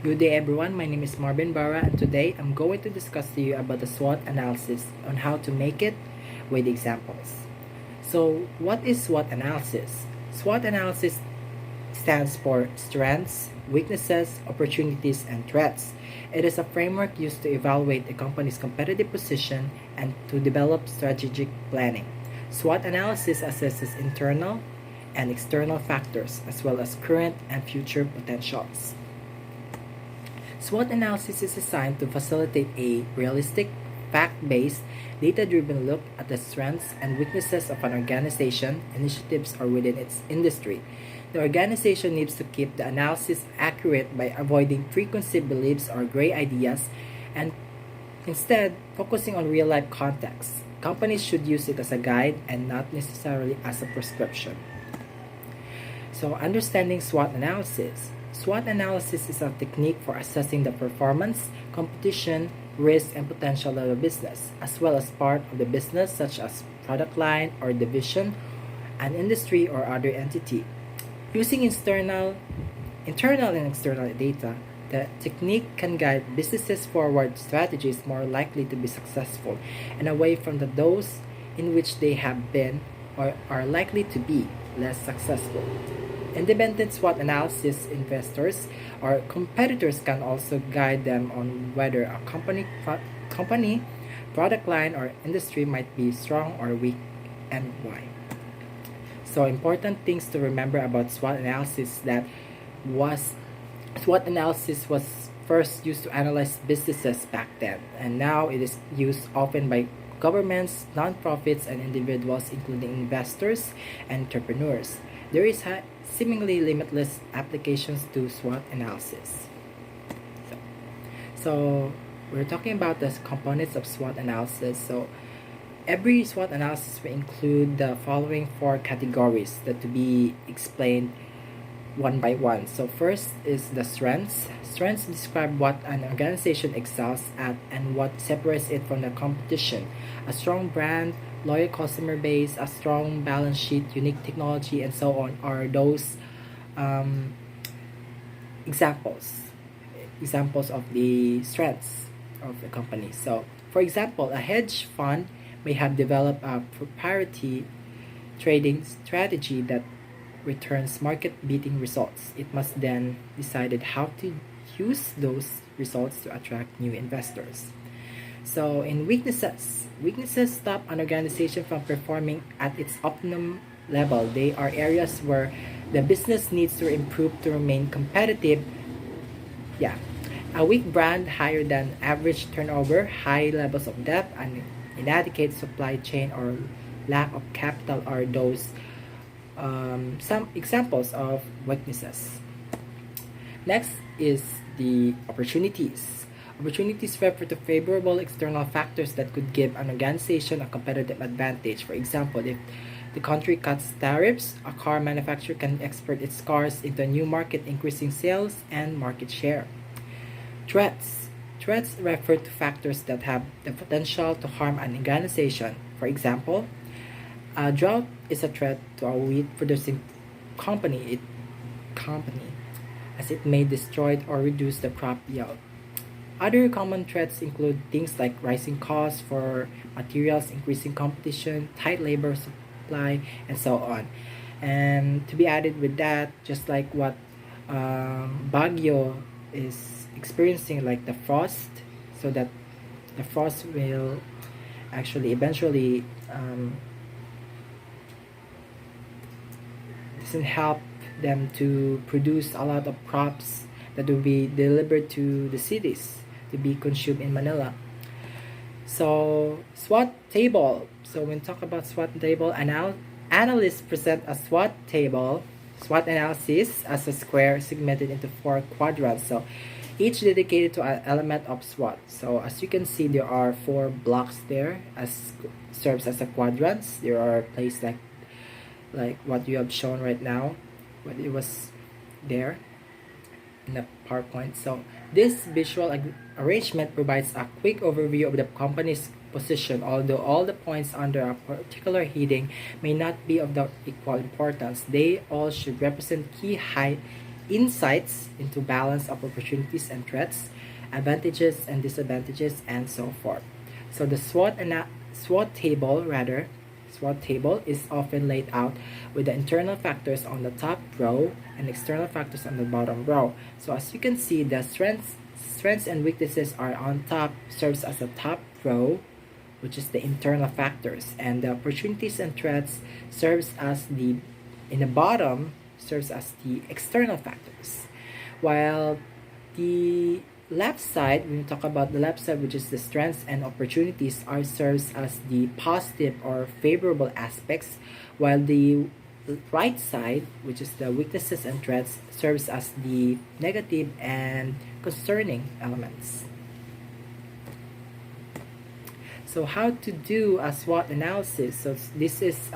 Good day everyone, my name is Marvin Baura and today I'm going to discuss to you about the SWOT analysis on how to make it with examples. So what is SWOT analysis? SWOT analysis stands for strengths, weaknesses, opportunities, and threats. It is a framework used to evaluate a company's competitive position and to develop strategic planning. SWOT analysis assesses internal and external factors as well as current and future potentials. SWOT analysis is designed to facilitate a realistic, fact-based, data-driven look at the strengths and weaknesses of an organization, initiatives, or within its industry. The organization needs to keep the analysis accurate by avoiding preconceived beliefs or gray ideas and instead focusing on real-life context. Companies should use it as a guide and not necessarily as a prescription. So, understanding SWOT analysis. SWOT analysis is a technique for assessing the performance, competition, risk, and potential of a business, as well as part of the business such as product line or division, an industry or other entity. Using internal and external data, the technique can guide businesses forward strategies more likely to be successful and away from those in which they have been or are likely to be less successful. Independent SWOT analysis investors or competitors can also guide them on whether a company, product line, or industry might be strong or weak and why. So important things to remember about SWOT analysis that was SWOT analysis was first used to analyze businesses back then, and now it is used often by governments, nonprofits, and individuals, including investors and entrepreneurs. There is seemingly limitless applications to SWOT analysis. So we're talking about the components of SWOT analysis. So every SWOT analysis will include the following four categories that to be explained one by one. So first is the strengths. Strengths describe what an organization excels at and what separates it from the competition. A strong brand, loyal customer base, a strong balance sheet, unique technology, and so on are those examples of the strengths of the company. So, for example, a hedge fund may have developed a proprietary trading strategy that returns market-beating results. It must then decide how to use those results to attract new investors. So in weaknesses stop an organization from performing at its optimum level. They are areas where the business needs to improve to remain competitive. Yeah. A weak brand, higher than average turnover, high levels of debt, and inadequate supply chain or lack of capital are those some examples of weaknesses. Next is the opportunities. Opportunities refer to favorable external factors that could give an organization a competitive advantage. For example, if the country cuts tariffs, a car manufacturer can export its cars into a new market, increasing sales and market share. Threats. Threats refer to factors that have the potential to harm an organization. For example, a drought is a threat to a wheat producing company, as it may destroy or reduce the crop yield. Other common threats include things like rising costs for materials, increasing competition, tight labor supply, and so on. And to be added with that, just like what Baguio is experiencing, like the frost, so that the frost will actually eventually doesn't help them to produce a lot of crops that will be delivered to the cities to be consumed in Manila. So SWOT table. So when we talk about SWOT table, analysts present a SWOT table, SWOT analysis as a square segmented into four quadrants. So each dedicated to an element of SWOT. So as you can see, there are four blocks there as serves as a quadrants. There are placed like what you have shown right now, what it was there in the PowerPoint. So this visual arrangement provides a quick overview of the company's position, although all the points under a particular heading may not be of the equal importance. They all should represent insights into balance of opportunities and threats, advantages and disadvantages, and so forth. So the SWOT table is often laid out with the internal factors on the top row and external factors on the bottom row. So as you can see, the strengths and weaknesses are on top, serves as the top row, which is the internal factors, and the opportunities and threats serves as in the bottom serves as the external factors. While the left side, when you talk about the left side, which is the strengths and opportunities, serves as the positive or favorable aspects, while the right side, which is the weaknesses and threats, serves as the negative and concerning elements. So how to do a SWOT analysis? So this is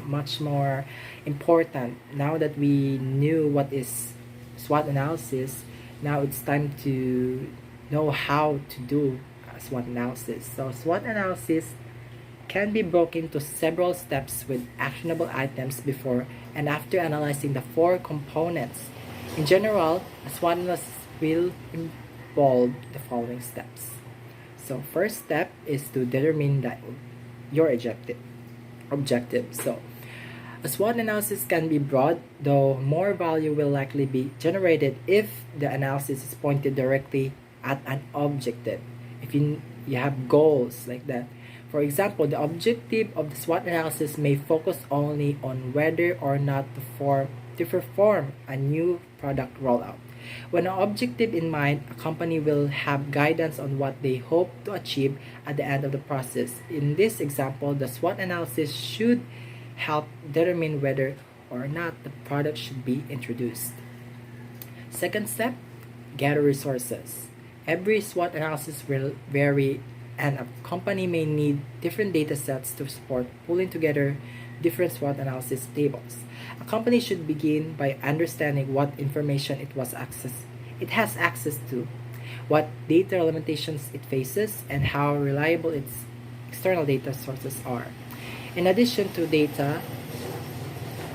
much more important. Now that we knew what is SWOT analysis, now it's time to know how to do a SWOT analysis. So SWOT analysis can be broken into several steps with actionable items before and after analyzing the 4 components. In general, a SWOT analysis will involve the following steps. So first step is to determine your objective. So a SWOT analysis can be broad, though more value will likely be generated if the analysis is pointed directly at an objective. If you have goals like that. For example, the objective of the SWOT analysis may focus only on whether or not to perform a new product rollout. When an objective in mind, a company will have guidance on what they hope to achieve at the end of the process. In this example, the SWOT analysis should help determine whether or not the product should be introduced. Second step, gather resources. Every SWOT analysis will vary, and a company may need different data sets to support pulling together different SWOT analysis tables. A company should begin by understanding what information it has access to, what data limitations it faces, and how reliable its external data sources are. In addition to data,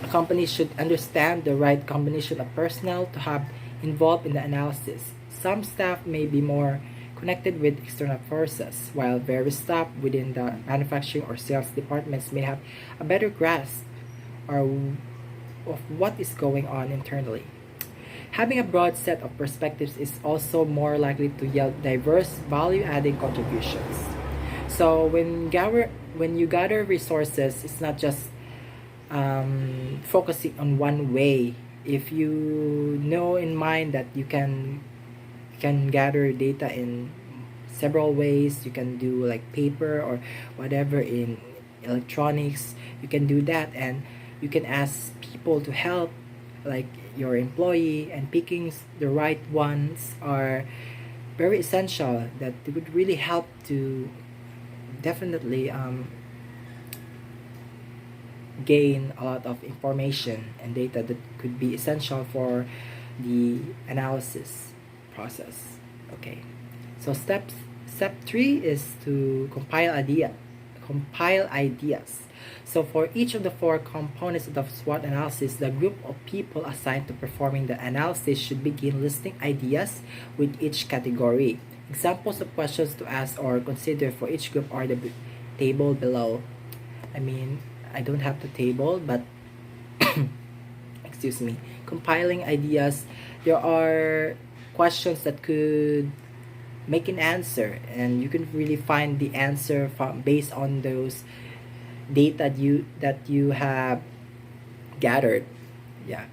a company should understand the right combination of personnel to have involved in the analysis. Some staff may be more connected with external forces, while various staff within the manufacturing or sales departments may have a better grasp of what is going on internally. Having a broad set of perspectives is also more likely to yield diverse value-adding contributions. So when you gather resources, it's not just focusing on one way. If you know in mind that you can gather data in several ways, you can do like paper or whatever in electronics, you can do that, and you can ask people to help, like your employee, and picking the right ones are very essential. That it would really help to definitely gain a lot of information and data that could be essential for the analysis process. Okay, so step 3 is to compile ideas. So for each of the 4 components of the SWOT analysis, the group of people assigned to performing the analysis should begin listing ideas with each category. Examples of questions to ask or consider for each group are the table below. I mean, I don't have the table, but excuse me. Compiling ideas, there are questions that could make an answer, and you can really find the answer based on those data that you have gathered. Yeah.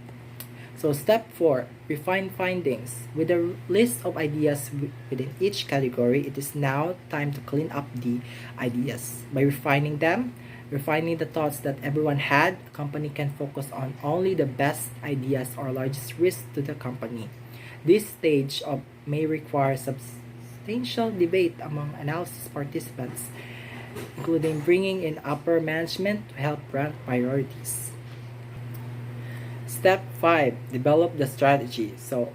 So step 4, refine findings. With a list of ideas within each category, it is now time to clean up the ideas. By refining the thoughts that everyone had, a company can focus on only the best ideas or largest risk to the company. This stage may require substantial debate among analysis participants, including bringing in upper management to help rank priorities. Step 5, develop the strategy. So,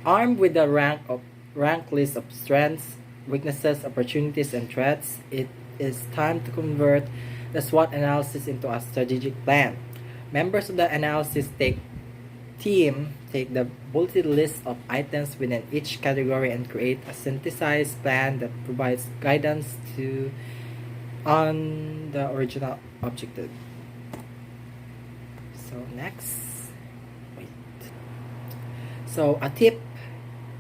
armed with the rank list of strengths, weaknesses, opportunities, and threats, it is time to convert the SWOT analysis into a strategic plan. Members of the analysis team take the bulleted list of items within each category and create a synthesized plan that provides guidance to on the original objective. So next, wait. So a tip: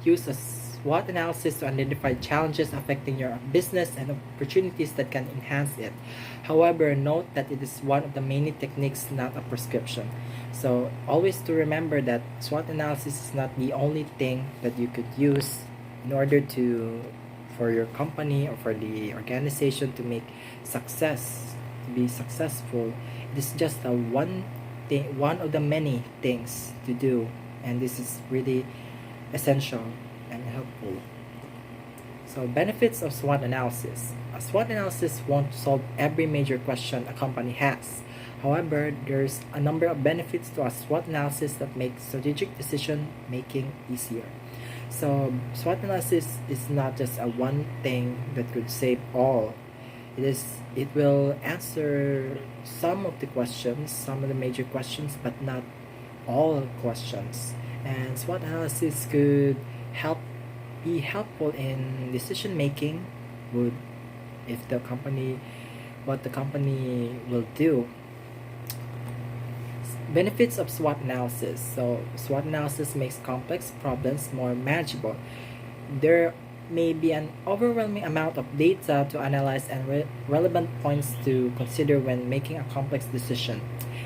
use a SWOT analysis to identify challenges affecting your business and opportunities that can enhance it. However, note that it is one of the many techniques, not a prescription. So always to remember that SWOT analysis is not the only thing that you could use in order to for your company or for the organization to make success, to be successful. It is just a one thing, one of the many things to do, and this is really essential and helpful. So benefits of SWOT analysis. A SWOT analysis won't solve every major question a company has. However, there's a number of benefits to a SWOT analysis that make strategic decision making easier. So SWOT analysis is not just a one thing that could save all. It will answer some of the questions, some of the major questions, but not all questions. And SWOT analysis could be helpful in decision making, would if the company what the company will do. Benefits of SWOT analysis. So SWOT analysis makes complex problems more manageable. There may be an overwhelming amount of data to analyze and relevant points to consider when making a complex decision.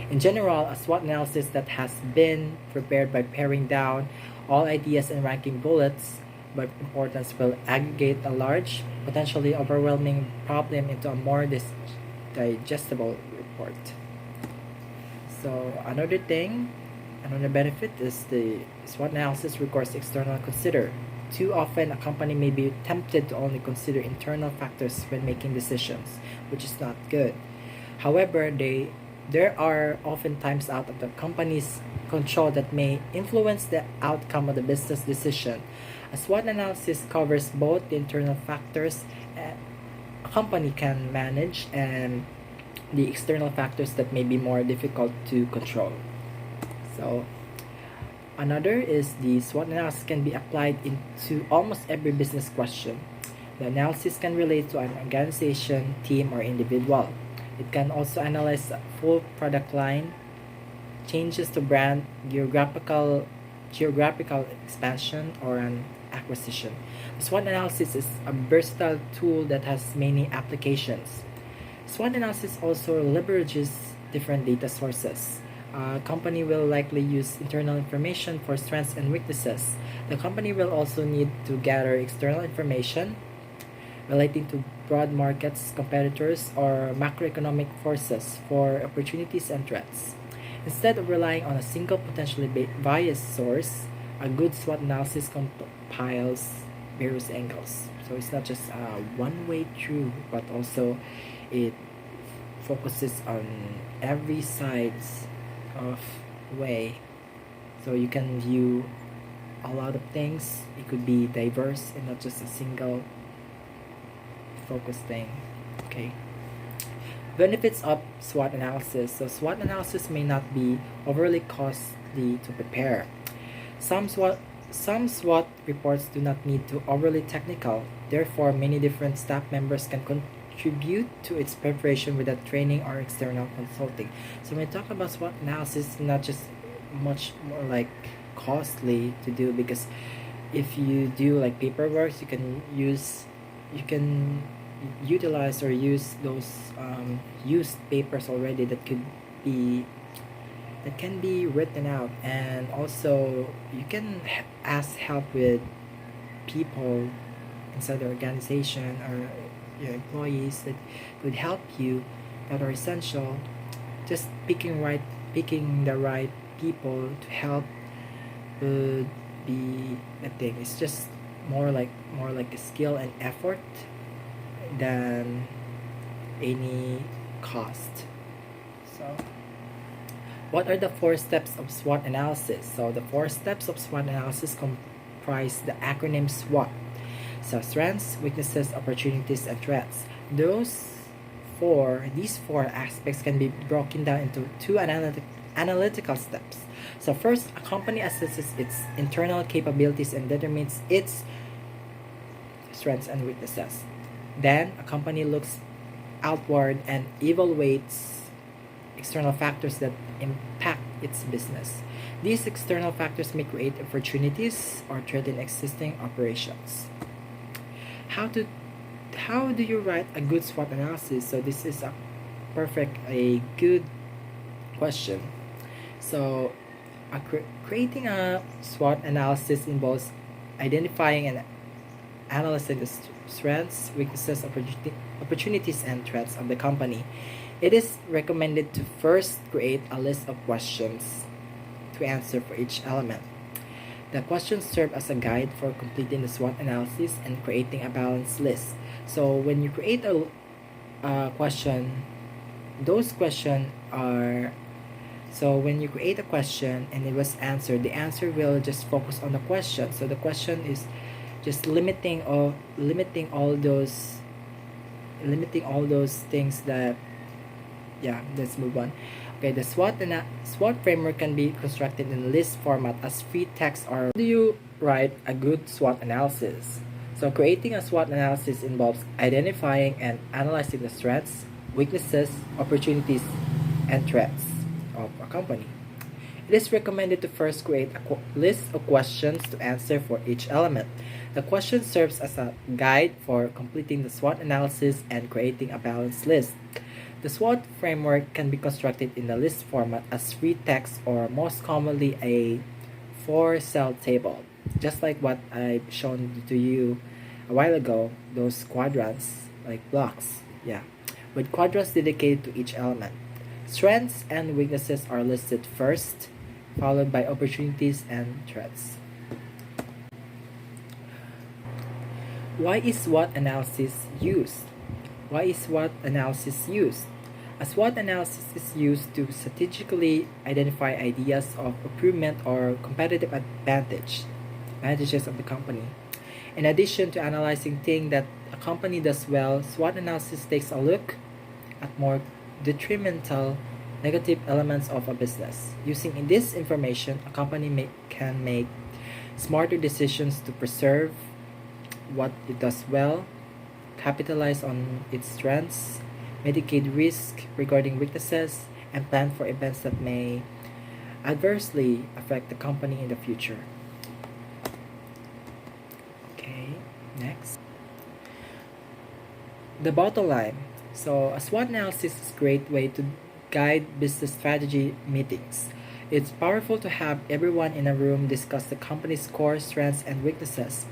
In general, a SWOT analysis that has been prepared by paring down all ideas and ranking bullets by importance will aggregate a large, potentially overwhelming problem into a more digestible report. So another benefit is the SWOT analysis requires external consider. Too often, a company may be tempted to only consider internal factors when making decisions, which is not good. However, there are often times out of the company's control that may influence the outcome of the business decision. A SWOT analysis covers both the internal factors a company can manage and the external factors that may be more difficult to control. So another is the SWOT analysis can be applied into almost every business question. The analysis can relate to an organization, team, or individual. It can also analyze a full product line, changes to brand, geographical expansion, or an acquisition. The SWOT analysis is a versatile tool that has many applications. SWOT analysis also leverages different data sources. A company will likely use internal information for strengths and weaknesses. The company will also need to gather external information relating to broad markets, competitors, or macroeconomic forces for opportunities and threats. Instead of relying on a single potentially biased source, a good SWOT analysis compiles various angles. So it's not just one way through, but also it focuses on every sides of way. So you can view a lot of things. It could be diverse and not just a single focused thing. Okay. Benefits of SWOT analysis. So SWOT analysis may not be overly costly to prepare. Some SWOT reports do not need to overly technical. Therefore, many different staff members can contribute to its preparation without training or external consulting. So when we talk about SWOT analysis, it's not just much more like costly to do, because if you do like paperwork, you can utilize or use those used papers already that can be written out, and also you can ask help with people inside the organization or your employees that could help you, that are essential. Just picking the right people to help would be a thing. It's just more like a skill and effort than any cost. So what are the 4 steps of SWOT analysis? So the 4 steps of SWOT analysis comprise the acronym SWOT. So strengths, weaknesses, opportunities, and threats. These 4 aspects can be broken down into 2 analytical steps. So first, a company assesses its internal capabilities and determines its strengths and weaknesses. Then, a company looks outward and evaluates external factors that impact its business. These external factors may create opportunities or threaten existing operations. How to how do you write a good SWOT analysis? So this is a good question. So creating a SWOT analysis involves identifying and analyzing the strengths, weaknesses, opportunities, and threats of the company. It is recommended to first create a list of questions to answer for each element. The questions serve as a guide for completing the SWOT analysis and creating a balanced list. So when you create a question, those questions are when you create a question and it was answered, the answer will just focus on the question. So the question is just limiting all those things that let's move on. Okay, the SWOT framework can be constructed in list format as free text or. How do you write a good SWOT analysis? So creating a SWOT analysis involves identifying and analyzing the strengths, weaknesses, opportunities, and threats of a company. It is recommended to first create a list of questions to answer for each element. The question serves as a guide for completing the SWOT analysis and creating a balanced list. The SWOT framework can be constructed in the list format as free text or most commonly a 4-cell table, just like what I've shown to you a while ago, those quadrants, like blocks, with quadrants dedicated to each element. Strengths and weaknesses are listed first, followed by opportunities and threats. Why is SWOT analysis used? Why is SWOT analysis used? A SWOT analysis is used to strategically identify ideas of improvement or competitive advantages of the company. In addition to analyzing things that a company does well, SWOT analysis takes a look at more detrimental negative elements of a business. Using this information, a company can make smarter decisions to preserve what it does well, capitalize on its strengths, mitigate risk regarding weaknesses, and plan for events that may adversely affect the company in the future. Okay, next. The bottom line. So a SWOT analysis is a great way to guide business strategy meetings. It's powerful to have everyone in a room discuss the company's core strengths and weaknesses,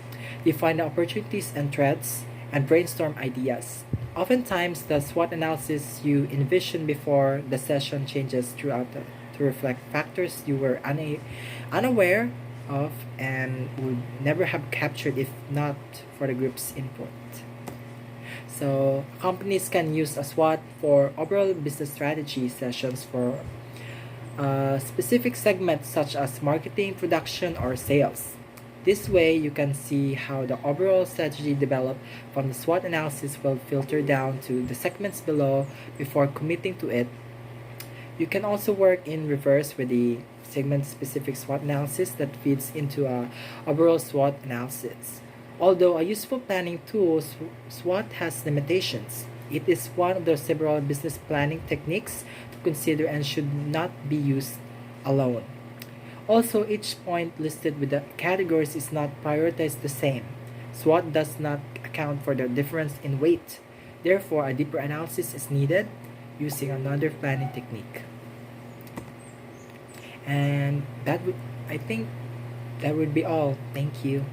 define the opportunities and threats, and brainstorm ideas. Oftentimes, the SWOT analysis you envision before the session changes throughout to reflect factors you were unaware of and would never have captured if not for the group's input. So, companies can use a SWOT for overall business strategy sessions for specific segments such as marketing, production, or sales. This way, you can see how the overall strategy developed from the SWOT analysis will filter down to the segments below before committing to it. You can also work in reverse with the segment-specific SWOT analysis that feeds into a overall SWOT analysis. Although a useful planning tool, SWOT has limitations. It is one of the several business planning techniques to consider and should not be used alone. Also, each point listed with the categories is not prioritized the same. SWOT does not account for the difference in weight. Therefore, a deeper analysis is needed using another planning technique. And I think that would be all. Thank you.